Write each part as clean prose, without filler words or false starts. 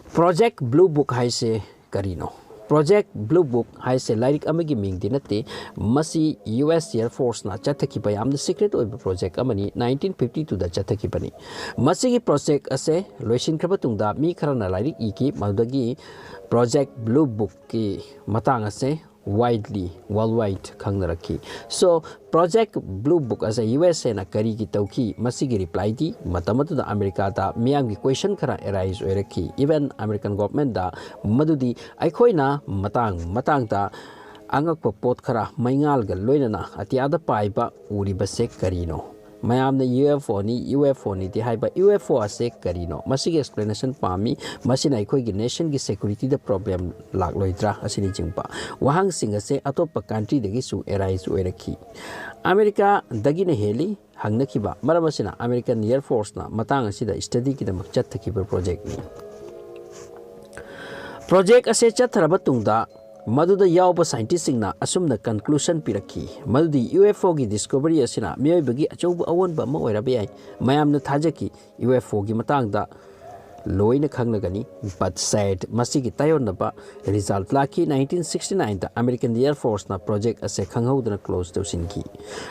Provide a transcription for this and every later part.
Project Blue Book haise karino. Project Blue Book haise larik amagi ming dinate masi US Air Force na chathaki bayam the secret of project amani 1952 da chathaki bani. Masi gi project ase loisin krabatungda mi kharana larik iki madagi Project Blue Book ki matang ase widely worldwide khangnaraki. So Project Blue Book as a USA na kari ki tauki masigi reply di matamatu da America da miyam ki question khara arise oiraki. Even American government da madudi aikoi na matang da angak pot khara maingal ga loinana atiada paiba uriba se karino. Mayam na UFO ni di haiba UFO ase karino. Masigi explanation pami masina aikoi gi nation gi security da problem lak loidra asini jingpa. Wahang singa se atopa country dagi su arise oiraki. America dagi na heli hangnakiba maramasina American Air Force na matang asida study ki da makchat thakiba project ni. Project ase chatharaba tungda Maduda yauba scientist na asumna conclusion piraki madudi UFO gi discovery asina miyoi bagi achaubu awonba ma oirabe ai mayam na thajaki UFO gi matangda loina khangnagani but said masigi tayonnaba result laki 1969 da American Air Force na project ase khanghaudana close to sinki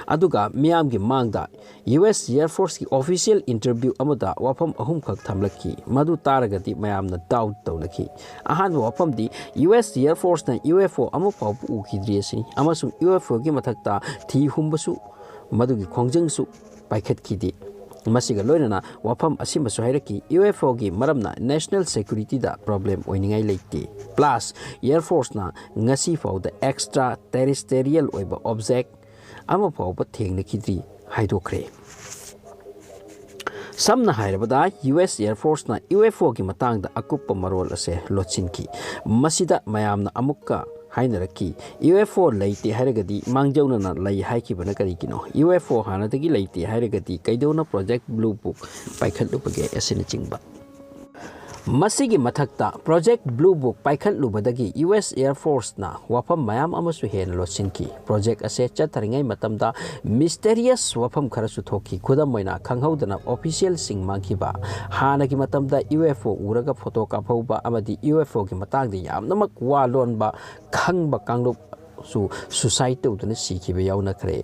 aduga miyam gi mangda US Air Force ki official interview amada wafam ahum khak thamlaki madu taragati mayam na doubt tawlaki ahan wafam di US Air Force na UFO amu pau u khidri asi amasung UFO gi mathakta thi humbasu madu gi khongjangsu paikhat kidi masiga loinana wafam asimasu hairaki UFO gi maramna national security da problem oiningai leiti plus Air Force na ngasi fau the extra terrestrial oiba object ama fau ba thengna khidri haidokre samna hairabada US Air Force na UFO gi matang da akuppa marol ase lochinki masida mayamna amukka hainaraki UFO leite hairagadi mangjawna na lai haikibana karikino UFO hanadagi leite hairagadi kaidona Project Blue Book paikhatlupage asina chingba masigi mathakta Project Blue Book paikhatlubadagi US Air Force na wafam mayam amasu hen lochinki project ase chatharingai matamda mysterious wafam kharasu thoki khudam moina khanghaudana official sing mangkiba hanagi matamda UFO uraga photo kaphauba amadi UFO gi matangdi yamnamak wa lonba khangba kanglup su suicide tawduna sikhiba yauna khre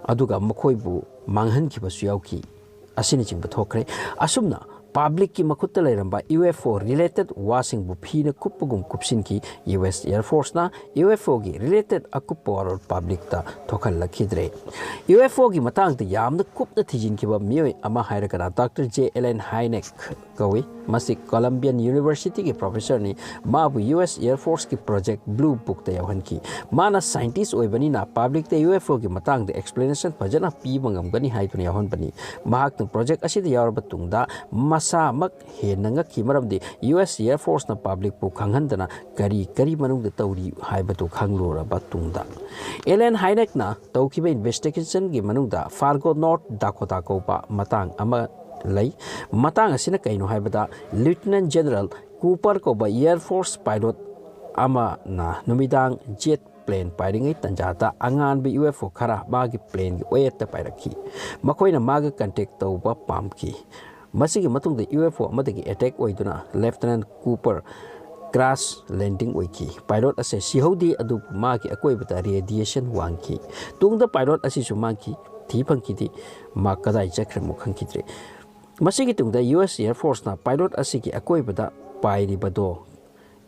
aduga makhoibu manghankiba su yauki asini chingba thokre asumna public ki makutta lairamba UFO related wasing bu phina kuppugum kupsin ki US Air Force na UFO gi related akupor public ta thokhal lakhidre UFO gi matang ta yamna kupna thijin ki ba mioi ama hairaka Dr. J. Allen Hynek kawi masi Columbian University ki professor ni mabu US Air Force ki Project Blue Book ta yawan ki mana scientist oibani na public ta UFO gi matang the explanation phajana pi bangam gani haitun yawan bani mahak tu project asida yawar batungda masa mak henanga ki maramdi US Air Force na public pu khanghandana kari manung da tawri haibatu khanglora batungda Allen Hynek na tawkiba investigation gi manung da Fargo North Dakota ko pa matang ama lay matang asina kaino haibada Lieutenant General Cooper ko ba Air Force pilot ama na numidang jet plane pairingai tanjata angan bi UFO khara magi plane gi oyeta pairaki makoina maga contact tawba pamki masigi matungda UFO amadagi attack oiduna Lieutenant Cooper crash landing oiki pilot ase sihodi adu magi akoibata radiation wangki tungda pilot asi sumangki thi phangki di makadai chakre mukhankidre masigi tungda US Air Force na pilot asigi akoibada pairi bado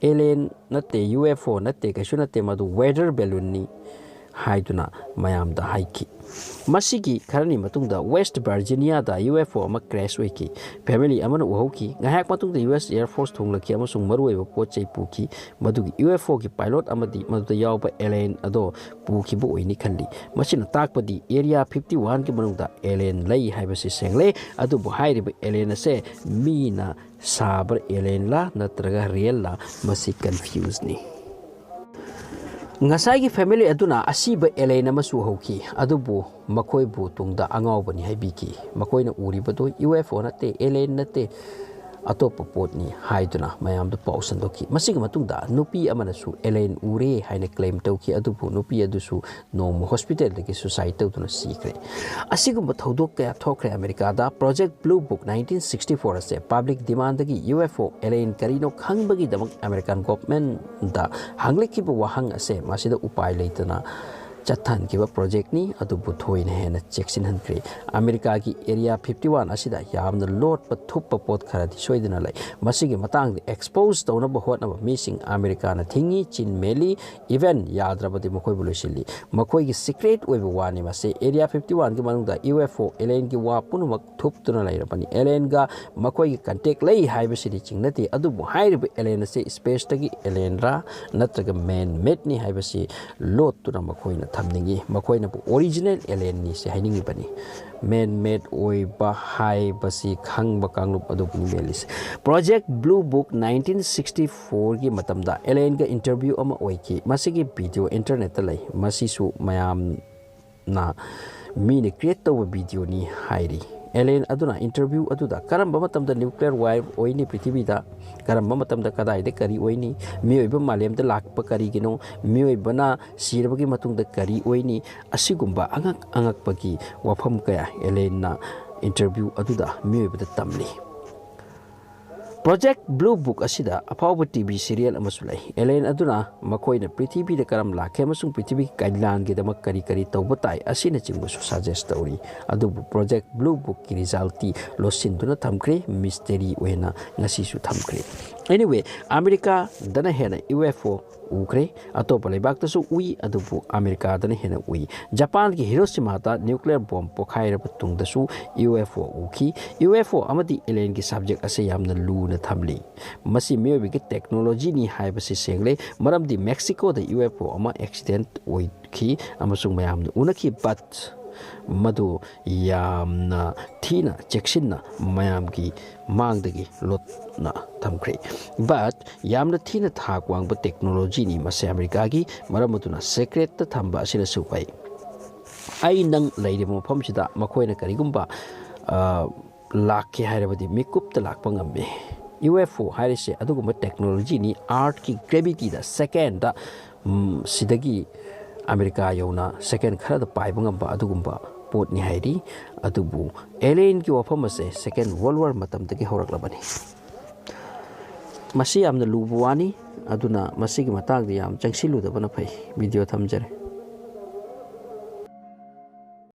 alien nate UFO nate kaishu nate madu weather balloon ni haiduna mayam da haiki masigi kharani matungda West Virginia da UFO ama crash oiki family amana uhoki ngahak matungda US Air Force thonglaki amasung maruweba pochai puki madugi UFO ki pilot amadi maduda yawba alien ado puki bu oini khalli masina takpadi area 51 ki manungda alien lai haibasi sengle adu bu hairiba alien ase mina sabar alien la natraga real la masi confuse ni ngasai gi family aduna asiba alien amasu hoki adubu makoi bu tungda angau bani haibiki makoi na uri bado UFO nate alien nate ꯑꯇꯣꯞꯄ ꯄꯣꯠꯅꯤ ꯍꯥꯏꯗꯨꯅ ꯃꯌꯥꯝꯗ ꯄꯥꯎ ꯁꯟꯗꯣꯛꯈꯤ ꯃꯁꯤꯒꯤ ꯃꯇꯨꯡꯗ ꯅꯨꯄꯤ ꯑꯃꯅꯁꯨ ꯑꯦꯂꯦꯟ ꯎꯔꯦ ꯍꯥꯏꯅ ꯀ꯭ꯂꯦꯝ ꯇꯧꯈꯤ ꯑꯗꯨꯕꯨ ꯅꯨꯄꯤ ꯑꯗꯨꯁꯨ ꯅꯣꯡꯃ ꯍꯣꯁꯄꯤꯇꯥꯜꯗꯒꯤ ꯁꯨꯁꯥꯏꯗ ꯇꯧꯗꯨꯅ ꯁꯤꯈ꯭ꯔꯦ ꯑꯁꯤꯒꯨꯝꯕ ꯊꯧꯗꯣꯛ ꯀꯌꯥ ꯊꯣꯛꯈ꯭ꯔꯦ ꯑꯃꯦꯔꯤꯀꯥꯗ ꯄ꯭ꯔꯣꯖꯦꯛ ꯕ꯭ꯂꯨ ꯕꯨꯛ 1964 ꯑꯁꯦ ꯄꯥꯕ꯭ꯂꯤꯛ ꯗꯤꯃꯥꯟꯗꯒꯤ UFO ꯑꯦꯂꯦꯟ ꯀꯔꯤꯅꯣ ꯈꯪꯕꯒꯤꯗꯃꯛ ꯑꯃꯦꯔꯤꯀꯥꯟ ꯒꯣꯚꯔꯟꯃꯦꯟꯇ ꯍꯪꯂꯛꯈꯤꯕ ꯋꯥꯍꯪ ꯑꯁꯦ ꯃꯁꯤꯗ ꯎꯄꯥꯏ ꯂꯩꯇꯅ ꯆꯠꯊꯍꯟꯈꯤꯕ ꯄ꯭ꯔꯣꯖꯦꯛꯅꯤ ꯑꯗꯨꯕꯨ ꯊꯣꯏꯅ ꯍꯦꯟꯅ ꯆꯦꯛꯁꯤꯟꯍꯟꯈ꯭ꯔꯦ ꯑꯃꯦꯔꯤꯀꯥꯒꯤ ꯑꯦꯔꯤꯌꯥ 51 ꯑꯁꯤꯗ ꯌꯥꯝꯅ ꯂꯣꯠꯄ ꯊꯨꯞꯄ ꯄꯣꯠ ꯈꯔꯗꯤ ꯁꯣꯏꯗꯅ ꯂꯩ ꯃꯁꯤꯒꯤ ꯃꯇꯥꯡꯗ ꯑꯦꯛꯁꯄꯣꯖ ꯇꯧꯅꯕ ꯍꯣꯠꯅꯕ ꯃꯤꯁꯤꯡ ꯑꯃꯦꯔꯤꯀꯥꯅ ꯊꯤꯡꯉꯤ ꯆꯤꯟ ꯃꯦꯜꯂꯤ ꯏꯚꯦꯟ ꯌꯥꯗ꯭ꯔꯕꯗꯤ ꯃꯈꯣꯏꯕꯨ ꯂꯣꯏꯁꯤꯜꯂꯤ ꯃꯈꯣꯏꯒꯤ ꯁꯤꯀ꯭ꯔꯦꯠ ꯑꯣꯏꯕ ꯋꯥꯅꯤ ꯃꯁꯤ ꯑꯦꯔꯤꯌꯥ 51ꯒꯤ ꯃꯅꯨꯡꯗ UFO ꯑꯦꯂꯦꯟꯒꯤ ꯋꯥ ꯄꯨꯝꯅꯃꯛ ꯊꯨꯞꯇꯨꯅ ꯂꯩꯔꯕꯅꯤ ꯑꯦꯂꯦꯟꯒ ꯃꯈꯣꯏꯒꯤ ꯀꯟꯇꯦꯛ ꯂꯩ ꯍꯥꯏꯕꯁꯤꯗꯤ ꯆꯤꯡꯅꯗꯦ ꯑꯗꯨꯕꯨ ꯍꯥꯏꯔꯤꯕ ꯑꯦꯂꯦꯟ ꯑꯁꯤ ꯁ꯭ꯄꯦꯁꯇꯒꯤ ꯑꯦꯂꯦꯟꯔꯥ ꯅꯠꯇ꯭ꯔꯒ ꯃꯦꯟ ꯃꯦꯗꯅꯤ ꯍꯥꯏꯕꯁꯤ ꯂꯣꯠꯇꯨꯅ ꯃꯈꯣꯏꯅ ꯊꯝꯅꯤꯡꯉꯤ ꯃꯈꯣꯏꯅꯕꯨ ꯑꯣꯔꯤꯖꯤꯅꯦꯜ ꯑꯦꯂꯦꯟꯅꯤꯁꯦ ꯍꯥꯏꯅꯤꯡꯉꯤꯕꯅꯤ ꯃꯦꯟ ꯃꯦꯗ ꯑꯣꯏꯕ ꯍꯥꯏꯕꯁꯤ ꯈꯪꯕ ꯀꯥꯡꯂꯨꯞ ꯑꯗꯨꯕꯨꯅꯤ ꯃꯦꯜꯂꯤꯁꯦ ꯄ꯭ꯔꯣꯖꯦꯛ ꯕ꯭ꯂꯨ ꯕꯨꯛ 1964ꯒꯤ ꯃꯇꯝꯗ ꯑꯦꯂꯦꯟꯒ ꯏꯟꯇꯔꯚ꯭ꯌꯨ ꯑꯃ ꯑꯣꯏꯈꯤ ꯃꯁꯤꯒꯤ ꯚꯤꯗꯤꯑꯣ ꯏꯟꯇꯔꯅꯦꯠꯇ ꯂꯩ ꯃꯁꯤꯁꯨ ꯃꯌꯥꯝꯅ ꯃꯤꯅ ꯀ꯭रिꯌꯦꯠ ꯇꯧꯕ ꯚꯤꯗꯤꯑꯣꯅꯤ ꯍꯥꯏꯔꯤ ꯑꯦꯂꯦꯟ ꯑꯗꯨꯅ ꯏꯟꯇꯔꯚ꯭ꯌꯨ ꯑꯗꯨꯗ ꯀꯔꯝꯕ ꯃꯇꯝꯗ ꯅ꯭ꯌꯨꯀ꯭ꯂꯤꯌꯔ ꯋꯥꯔ ꯑꯣꯏꯅꯤ ꯄ꯭ꯔꯤꯊꯤꯕꯤꯗ ꯀꯔꯝꯕ ꯃꯇꯝꯗ ꯀꯗꯥꯏꯗ ꯀꯔꯤ ꯑꯣꯏꯅꯤ ꯃꯤꯑꯣꯏꯕ ꯃꯥꯂꯦꯝꯗ ꯂꯥꯛꯄ ꯀꯔꯤꯒꯤꯅꯣ ꯃꯤꯑꯣꯏꯕꯅ ꯁꯤꯔꯕꯒꯤ ꯃꯇꯨꯡꯗ ꯀꯔꯤ ꯑꯣꯏꯅꯤ ꯑꯁꯤꯒꯨꯝꯕ ꯑꯉꯛꯄꯒꯤ ꯋꯥꯐꯝ ꯀꯌꯥ ꯑꯦꯂꯦꯟꯅ ꯏꯟꯇꯔꯚ꯭ꯌꯨ ꯑꯗꯨꯗ ꯃꯤꯑꯣꯏꯕꯗ ꯇꯝꯂꯤ ꯄ꯭ꯔꯣꯖꯦꯛ ꯕ꯭ꯂꯨ ꯕꯨꯛ ꯑꯁꯤꯗ ꯑꯐꯥꯎꯕ ꯇꯤꯚꯤ ꯁꯤꯔꯤꯌꯦꯜ ꯑꯃꯁꯨ ꯂꯩ ꯑꯦꯂꯦꯟ ꯑꯗꯨꯅ ꯃꯈꯣꯏꯅ ꯄ꯭ꯔꯤꯊꯤꯕꯤꯗ ꯀꯔꯝ ꯂꯥꯛꯈꯤ ꯑꯃꯁꯨꯡ ꯄ꯭ꯔꯤꯊꯤꯕꯤꯒꯤ ꯀꯩꯂꯥꯟꯒꯤꯗꯃꯛ ꯀꯔꯤ ꯀꯔꯤ ꯇꯧꯕ ꯇꯥꯏ ꯑꯁꯤꯅꯆꯤꯡꯕꯁꯨ ꯁꯖꯦꯁ ꯇꯧꯔꯤ ꯑꯗꯨꯕꯨ ꯄ꯭ꯔꯣꯖꯦꯛ ꯕ꯭ꯂꯨ ꯕꯨꯛꯀꯤ ꯔꯤꯖꯜꯇꯤ ꯂꯣꯠꯁꯤꯟꯗꯨꯅ ꯊꯝꯈ꯭ꯔꯦ ꯃꯤꯁꯇꯦꯔꯤ ꯑꯣꯏꯅ ꯉꯁꯤꯁꯨ ꯊꯝꯈ꯭ꯔꯦ ꯑꯦꯅꯤꯋꯦ ꯑꯃꯦꯔꯤꯀꯥꯗꯅ ꯍꯦꯟꯅ UFO ꯎꯈ꯭ꯔꯦ ꯑꯇꯣꯞꯄ ꯂꯩꯕꯥꯛꯇꯁꯨ ꯎꯏ ꯑꯗꯨꯕꯨ ꯑꯃꯦꯔꯤꯀꯥꯗꯅ ꯍꯦꯟꯅ ꯎꯏ ꯖꯄꯥꯟꯒꯤ ꯍꯤꯔꯣꯁꯤꯃꯥꯗ ꯅ꯭ꯌꯨꯀ꯭ꯂꯤꯌꯔ ꯕꯣꯝ ꯄꯣꯈꯥꯏꯔꯕ ꯇꯨꯡꯗꯁꯨ UFO ꯎꯈꯤ UFO ꯑꯃꯗꯤ ꯑꯦꯂꯦꯟꯒꯤ ꯁꯕꯖꯦꯛ ꯑꯁꯤ ꯌꯥꯝꯅ ꯂꯨꯅ ꯊꯝꯂꯤ ꯃꯁꯤ ꯃꯤꯑꯣꯏꯕꯒꯤ ꯇꯦꯛꯅꯣꯂꯣꯖꯤꯅꯤ ꯍꯥꯏꯕꯁꯤ ꯁꯦꯡꯂꯦ ꯃꯔꯝꯗꯤ ꯃꯦꯛꯁꯤꯀꯣꯗ UFO ꯑꯃ ꯑꯦꯛꯁꯤꯗꯦꯟꯠ ꯑꯣꯏꯈꯤ ꯑꯃꯁꯨꯡ ꯃꯌꯥꯝꯅ ꯎꯅꯈꯤ ꯕꯠ ꯃꯗꯨ ꯌꯥꯝꯅ ꯊꯤꯅ ꯆꯦꯛꯁꯤꯟꯅ ꯃꯌꯥꯝꯒꯤ ꯃꯥꯡꯗꯒꯤ ꯂꯣꯠꯅ ꯊꯝꯈ꯭ꯔꯦ ꯕꯠ ꯌꯥꯝꯅ ꯊꯤꯅ ꯊꯥꯛ ꯋꯥꯡꯕ ꯇꯦꯛꯅꯣꯂꯣꯖꯤꯅꯤ ꯃꯁꯤ ꯑꯃꯦꯔꯤꯀꯥꯒꯤ ꯃꯔꯝ ꯑꯗꯨꯅ ꯁꯦꯀ꯭ꯔꯦꯠꯇ ꯊꯝꯕ ꯑꯁꯤꯅꯁꯨ ꯐꯩ ꯑꯩ ꯅꯪ ꯂꯩꯔꯤꯕ ꯃꯐꯝꯁꯤꯗ ꯃꯈꯣꯏꯅ ꯀꯔꯤꯒꯨꯝꯕ ꯂꯥꯛꯀꯦ ꯍꯥꯏꯔꯕꯗꯤ ꯃꯤꯀꯨꯞꯇ ꯂꯥꯛꯄ ꯉꯝꯃꯤ UFO ꯍꯥꯏꯔꯤꯁꯦ ꯑꯗꯨꯒꯨꯝꯕ ꯇꯦꯛꯅꯣꯂꯣꯖꯤꯅꯤ ꯑꯥꯔꯠꯀꯤ ꯒ꯭ꯔꯦꯚꯤꯇꯤꯗ ꯁꯦꯀꯦꯟꯗ ꯁꯤꯗꯒꯤ ꯑꯃꯦꯔꯤꯀꯥ ꯌꯧꯅ ꯁꯦꯀꯦꯟ ꯈꯔꯗ ꯄꯥꯏꯕ ꯉꯝꯕ ꯑꯗꯨꯒꯨꯝꯕ ꯄꯣꯠꯅꯤ ꯍꯥꯏꯔꯤ ꯑꯗꯨꯕꯨ ꯑꯦꯂꯦꯟꯒꯤ ꯋꯥꯐꯝ ꯑꯁꯦ ꯁꯦꯀꯦꯟ ꯋꯥꯔꯜ ꯋꯥꯔ ꯃꯇꯝꯗꯒꯤ ꯍꯧꯔꯛꯂꯕꯅꯤ ꯃꯁꯤ ꯌꯥꯝꯅ ꯂꯨꯕ ꯋꯥꯅꯤ ꯑꯗꯨꯅ ꯃꯁꯤꯒꯤ ꯃꯇꯥꯡꯗ ꯌꯥꯝ ꯆꯪꯁꯤꯜꯂꯨꯗꯕꯅ ꯐꯩ ꯚꯤꯗꯤꯑꯣ ꯊꯝꯖꯔꯦ